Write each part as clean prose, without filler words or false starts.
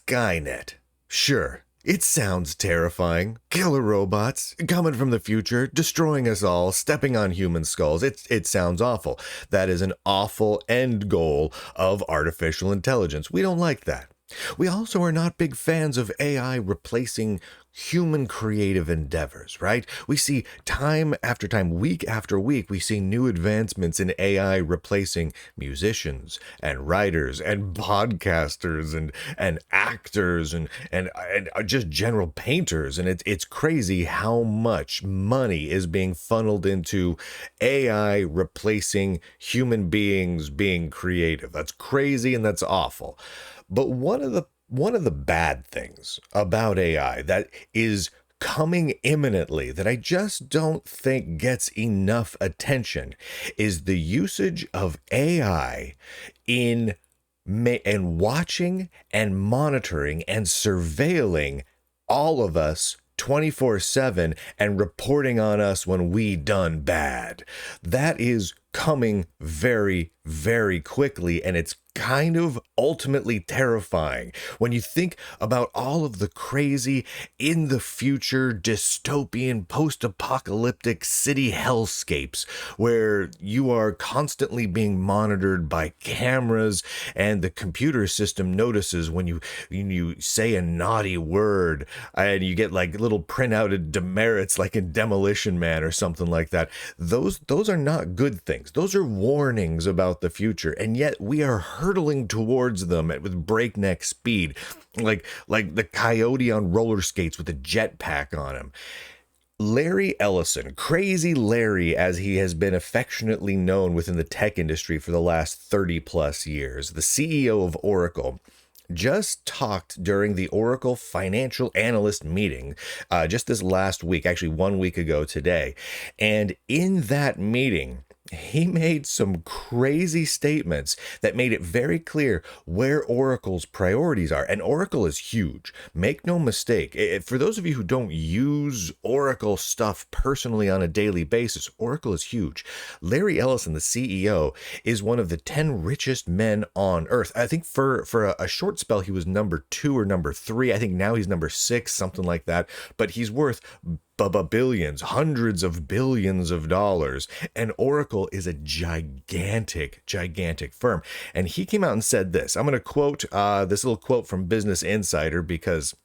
Skynet. Sure, it sounds terrifying. Killer robots coming from the future, destroying us all, stepping on human skulls. It sounds awful. That is an awful end goal of artificial intelligence. We don't like that. We also are not big fans of AI replacing human creative endeavors, right? We see time after time, week after week, we see new advancements in AI replacing musicians and writers and podcasters and actors and just general painters. And it's crazy how much money is being funneled into AI replacing human beings being creative. That's crazy and that's awful. But one of the bad things about AI that is coming imminently that I just don't think gets enough attention is the usage of AI in and watching and monitoring and surveilling all of us 24/7 and reporting on us when we done bad. That is coming very, very quickly, and it's kind of ultimately terrifying when you think about all of the crazy in the future dystopian post-apocalyptic city hellscapes where you are constantly being monitored by cameras and the computer system notices when you say a naughty word and you get like little printout demerits like in Demolition Man or something like that. Those are not good things. Those are warnings about the future, and yet we are hurtling towards them with breakneck speed, like the coyote on roller skates with a jetpack on him. Larry Ellison, Crazy Larry, as he has been affectionately known within the tech industry for the last 30 plus years, the CEO of Oracle, just talked during the Oracle financial analyst meeting just this last week, actually 1 week ago today. And in that meeting, he made some crazy statements that made it very clear where Oracle's priorities are. And Oracle is huge. Make no mistake. For those of you who don't use Oracle stuff personally on a daily basis, Oracle is huge. Larry Ellison, the CEO, is one of the 10 richest men on earth. I think for a short spell, he was number 2 or number 3. I think now he's number 6, something like that. But he's worth billions, hundreds of billions of dollars. And Oracle is a gigantic firm. And he came out and said this. I'm going to quote this little quote from Business Insider because,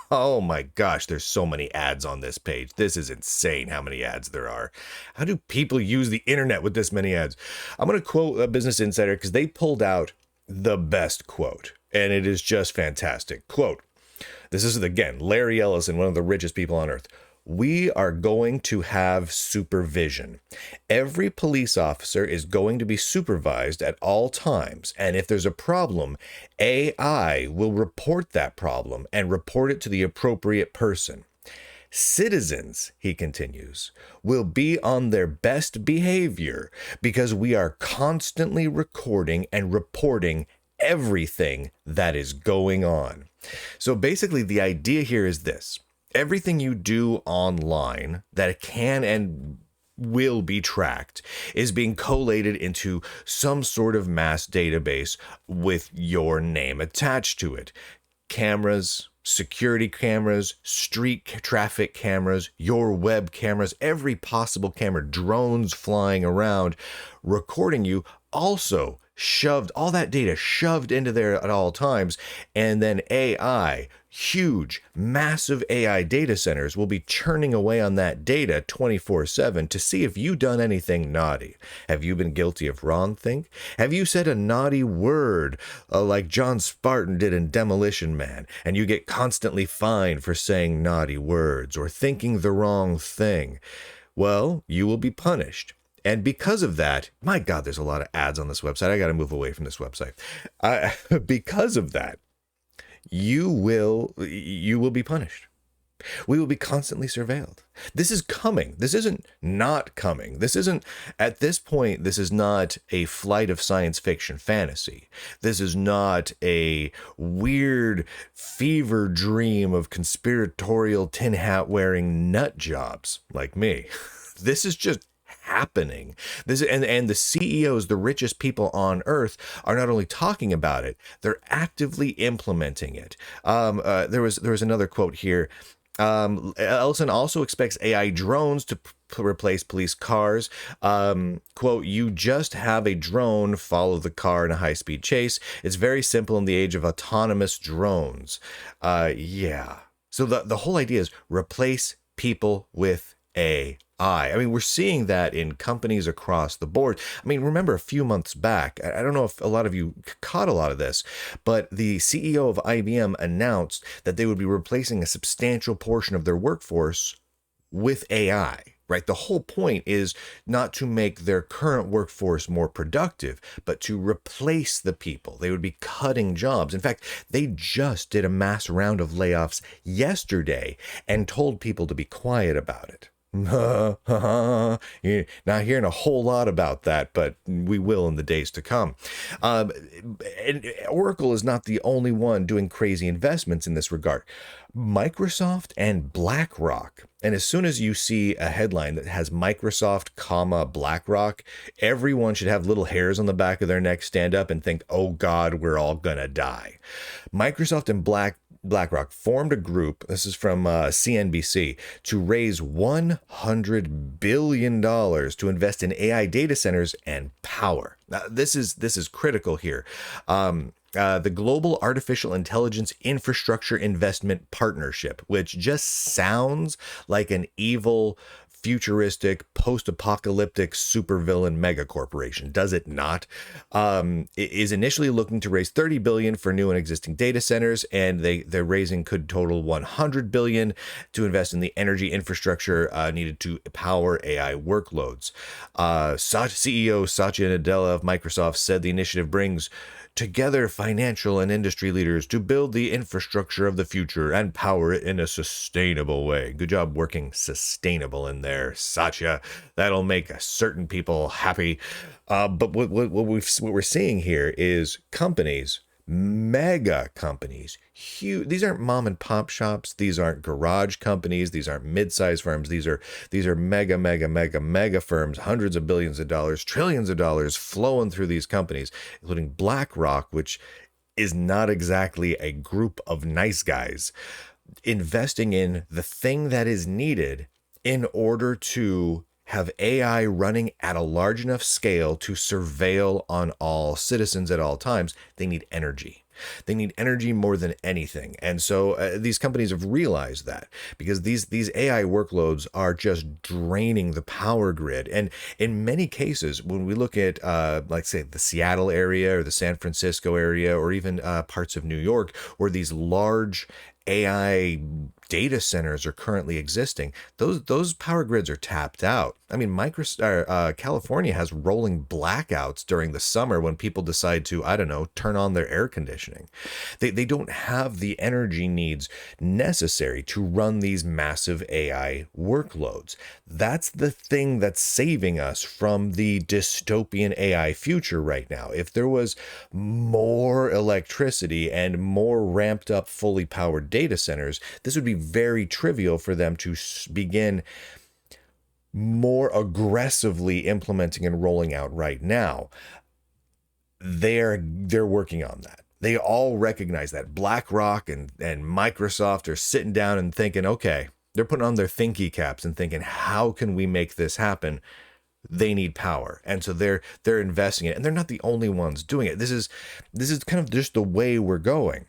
oh my gosh, there's so many ads on this page. This is insane how many ads there are. How do people use the internet with this many ads? I'm going to quote Business Insider because they pulled out the best quote. And it is just fantastic. Quote, this is, again, Larry Ellison, one of the richest people on earth. We are going to have supervision. Every police officer is going to be supervised at all times. And if there's a problem, AI will report that problem and report it to the appropriate person. Citizens, he continues, will be on their best behavior because we are constantly recording and reporting everything that is going on. So basically, the idea here is this. Everything you do online that can and will be tracked is being collated into some sort of mass database with your name attached to it. Cameras, security cameras, street traffic cameras, your web cameras, every possible camera, drones flying around, recording you, also shoved, all that data shoved into there at all times. And then AI, huge, massive AI data centers will be churning away on that data 24/7 to see if you've done anything naughty. Have you been guilty of wrongthink? Have you said a naughty word like John Spartan did in Demolition Man, and you get constantly fined for saying naughty words or thinking the wrong thing? Well, you will be punished. And because of that, my God, there's a lot of ads on this website. I got to move away from this website. Because of that, you will be punished. We will be constantly surveilled. This is coming. This isn't not coming. This isn't, at this point, this is not a flight of science fiction fantasy. This is not a weird fever dream of conspiratorial tin hat wearing nut jobs like me. This is just happening. And the CEOs, the richest people on earth, are not only talking about it, they're actively implementing it. There was another quote here. Ellison also expects AI drones to replace police cars. Quote, "You just have a drone follow the car in a high-speed chase. It's very simple in the age of autonomous drones." Yeah. So the whole idea is replace people with AI. I mean, we're seeing that in companies across the board. I mean, remember a few months back, I don't know if a lot of you caught a lot of this, but the CEO of IBM announced that they would be replacing a substantial portion of their workforce with AI. Right. The whole point is not to make their current workforce more productive, but to replace the people. They would be cutting jobs. In fact, they just did a mass round of layoffs yesterday and told people to be quiet about it. You're not hearing a whole lot about that, but we will in the days to come. And Oracle is not the only one doing crazy investments in this regard. Microsoft and BlackRock. And as soon as you see a headline that has Microsoft, BlackRock, everyone should have little hairs on the back of their neck stand up and think, oh God, we're all gonna die. Microsoft and BlackRock formed a group, this is from CNBC, to raise $100 billion to invest in AI data centers and power. Now, this is critical here. The Global Artificial Intelligence Infrastructure Investment Partnership, which just sounds like an evil, futuristic, post-apocalyptic supervillain megacorporation, does it not? It is initially looking to raise $30 billion for new and existing data centers, and their raising could total $100 billion to invest in the energy infrastructure needed to power AI workloads. CEO Satya Nadella of Microsoft said the initiative brings together financial and industry leaders to build the infrastructure of the future and power it in a sustainable way. Good job working sustainable in there, Satya. That'll make certain people happy. But what we're seeing here is companies, mega companies, huge. These aren't mom and pop shops. These aren't garage companies. These aren't mid-sized firms. These are mega firms, hundreds of billions of dollars, trillions of dollars flowing through these companies, including BlackRock, which is not exactly a group of nice guys, investing in the thing that is needed in order to have AI running at a large enough scale to surveil on all citizens at all times. They need energy. They need energy more than anything. And so these companies have realized that, because these AI workloads are just draining the power grid. And in many cases, when we look at, like, say, the Seattle area or the San Francisco area, or even parts of New York, where these large AI data centers are currently existing, those power grids are tapped out. I mean, California has rolling blackouts during the summer when people decide to, I don't know, turn on their air conditioning. They don't have the energy needs necessary to run these massive AI workloads. That's the thing that's saving us from the dystopian AI future right now. If there was more electricity and more ramped up, fully powered data centers, this would be very trivial for them to begin more aggressively implementing and rolling out right now. They're working on that. They all recognize that. BlackRock and Microsoft are sitting down and thinking, okay, they're putting on their thinky caps and thinking, how can we make this happen? They need power. And so they're investing in it. And they're not the only ones doing it. This is kind of just the way we're going.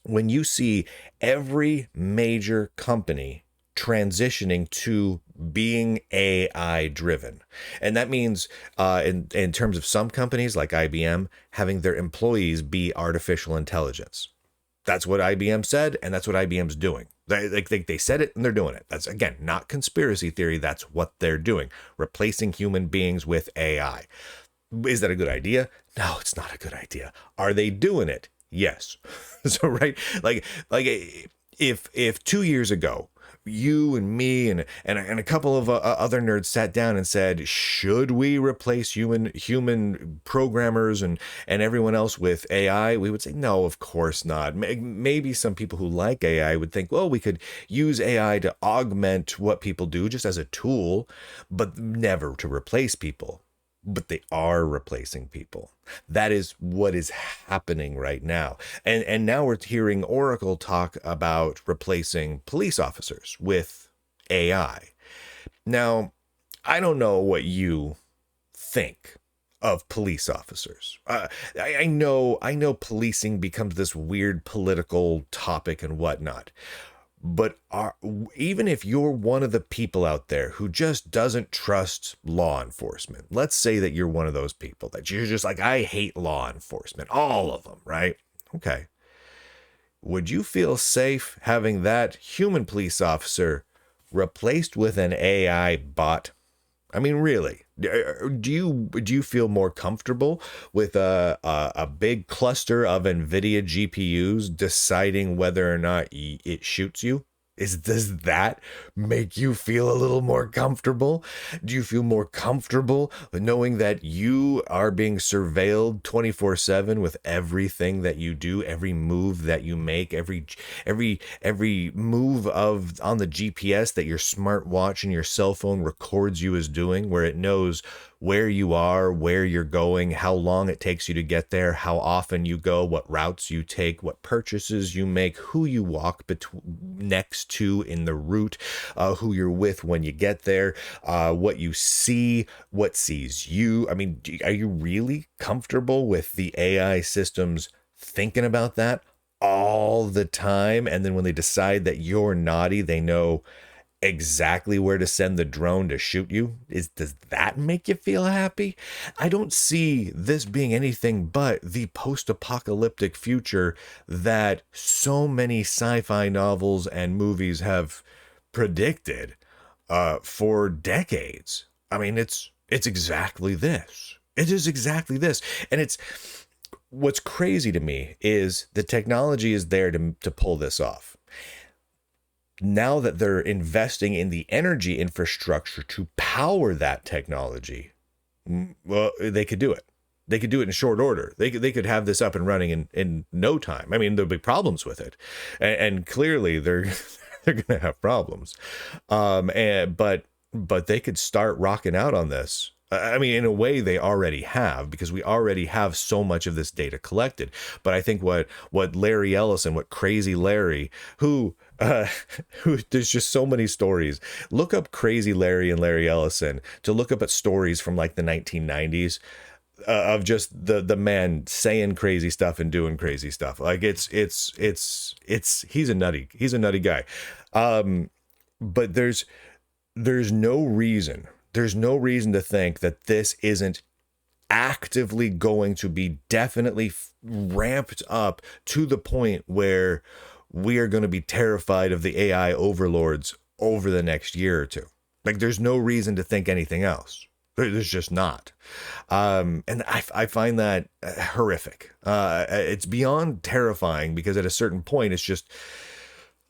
When you see every major company transitioning to being AI driven, and that means in terms of some companies like IBM, having their employees be artificial intelligence. That's what IBM said, and that's what IBM's doing. They said it and they're doing it. That's, again, not conspiracy theory. That's what they're doing, replacing human beings with AI. Is that a good idea? No, it's not a good idea. Are they doing it? Yes. So, right, like if 2 years ago you and me and a couple of other nerds sat down and said, should we replace human programmers and everyone else with AI? We would say, no, of course not. Maybe some people who like AI would think, well, we could use AI to augment what people do just as a tool, but never to replace people. But they are replacing people. That is what is happening right now. And now we're hearing Oracle talk about replacing police officers with AI. Now, I don't know what you think of police officers. I know policing becomes this weird political topic and whatnot. But even if you're one of the people out there who just doesn't trust law enforcement, let's say that you're one of those people that you're just like, I hate law enforcement, all of them, right? Okay. Would you feel safe having that human police officer replaced with an AI bot? I mean, really, do you feel more comfortable with a big cluster of NVIDIA GPUs deciding whether or not it shoots you? Does that make you feel a little more comfortable? Do you feel more comfortable knowing that you are being surveilled 24/7 with everything that you do, every move that you make, every move of on the GPS that your smartwatch and your cell phone records you as doing, where it knows where you are, where you're going, how long it takes you to get there, how often you go, what routes you take, what purchases you make, who you walk next to in the route, who you're with when you get there, what you see, what sees you. I mean, are you really comfortable with the AI systems thinking about that all the time? And then when they decide that you're naughty, they know exactly where to send the drone to shoot you. Does that make you feel happy? I don't see this being anything but the post-apocalyptic future that so many sci-fi novels and movies have predicted for decades. I mean, it's exactly this. It is exactly this. And it's what's crazy to me is the technology is there to pull this off. Now that they're investing in the energy infrastructure to power that technology, well, they could do it. They could do it in short order. They could have this up and running in no time. I mean, there'll be problems with it, and clearly they're going to have problems. But they could start rocking out on this. I mean, in a way, they already have, because we already have so much of this data collected. But I think what Larry Ellison, what Crazy Larry, who there's just so many stories. Look up Crazy Larry and Larry Ellison to look up at stories from like the 1990s of just the man saying crazy stuff and doing crazy stuff. Like he's a nutty guy. But there's no reason. There's no reason to think that this isn't actively going to be definitely ramped up to the point where we are going to be terrified of the AI overlords over the next year or two. Like, there's no reason to think anything else. There's just not. And I find that horrific. It's beyond terrifying, because at a certain point, it's just,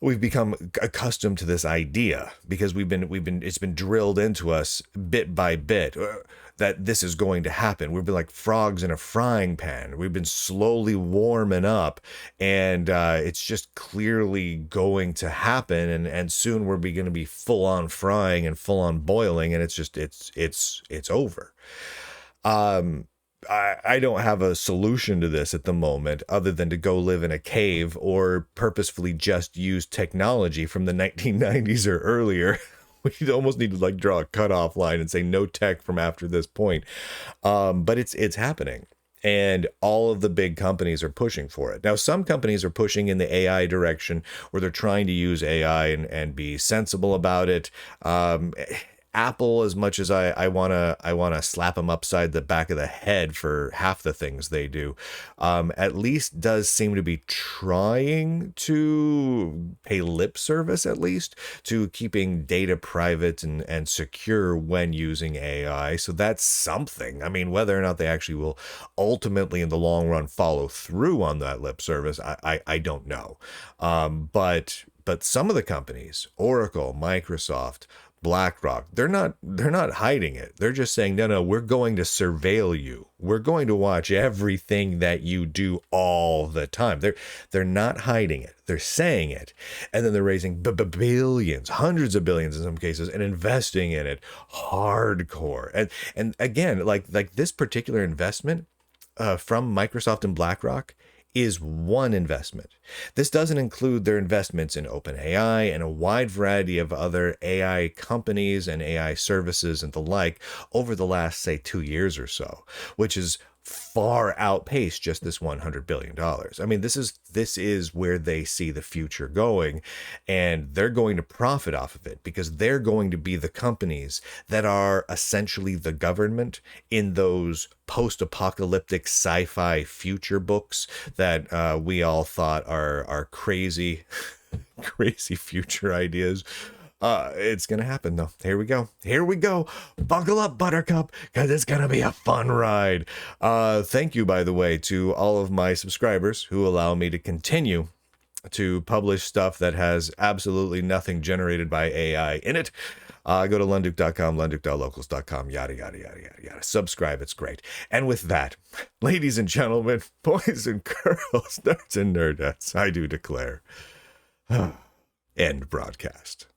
we've become accustomed to this idea, because it's been drilled into us bit by bit that this is going to happen. We've been like frogs in a frying pan. We've been slowly warming up, and it's just clearly going to happen. And soon we're going to be full on frying and full on boiling, and it's over. I don't have a solution to this at the moment, other than to go live in a cave or purposefully just use technology from the 1990s or earlier. We almost need to like draw a cutoff line and say no tech from after this point. But it's happening, and all of the big companies are pushing for it. Now, some companies are pushing in the AI direction, where they're trying to use AI and be sensible about it. Apple, as much as I wanna slap them upside the back of the head for half the things they do, at least does seem to be trying to pay lip service, at least, to keeping data private and secure when using AI. So that's something. I mean, whether or not they actually will ultimately in the long run follow through on that lip service, I don't know. But But some of the companies, Oracle, Microsoft, BlackRock, they're not hiding it. They're just saying, no, we're going to surveil you. We're going to watch everything that you do all the time. They're not hiding it. They're saying it. And then they're raising billions, hundreds of billions in some cases, and investing in it hardcore. And again, like this particular investment from Microsoft and BlackRock is one investment. This doesn't include their investments in OpenAI and a wide variety of other AI companies and AI services and the like over the last, say, 2 years or so, which is far outpaced just this $100 billion. I mean, this is where they see the future going, and they're going to profit off of it because they're going to be the companies that are essentially the government in those post-apocalyptic sci-fi future books that we all thought are crazy, crazy future ideas. It's gonna happen though. Here we go. Buckle up, Buttercup, because it's gonna be a fun ride. Thank you, by the way, to all of my subscribers who allow me to continue to publish stuff that has absolutely nothing generated by AI in it. Go to lunduke.com, lunduke.locals.com, yada, yada, yada, yada, yada. Subscribe, it's great. And with that, ladies and gentlemen, boys and girls, nerds and nerdettes, I do declare, end broadcast.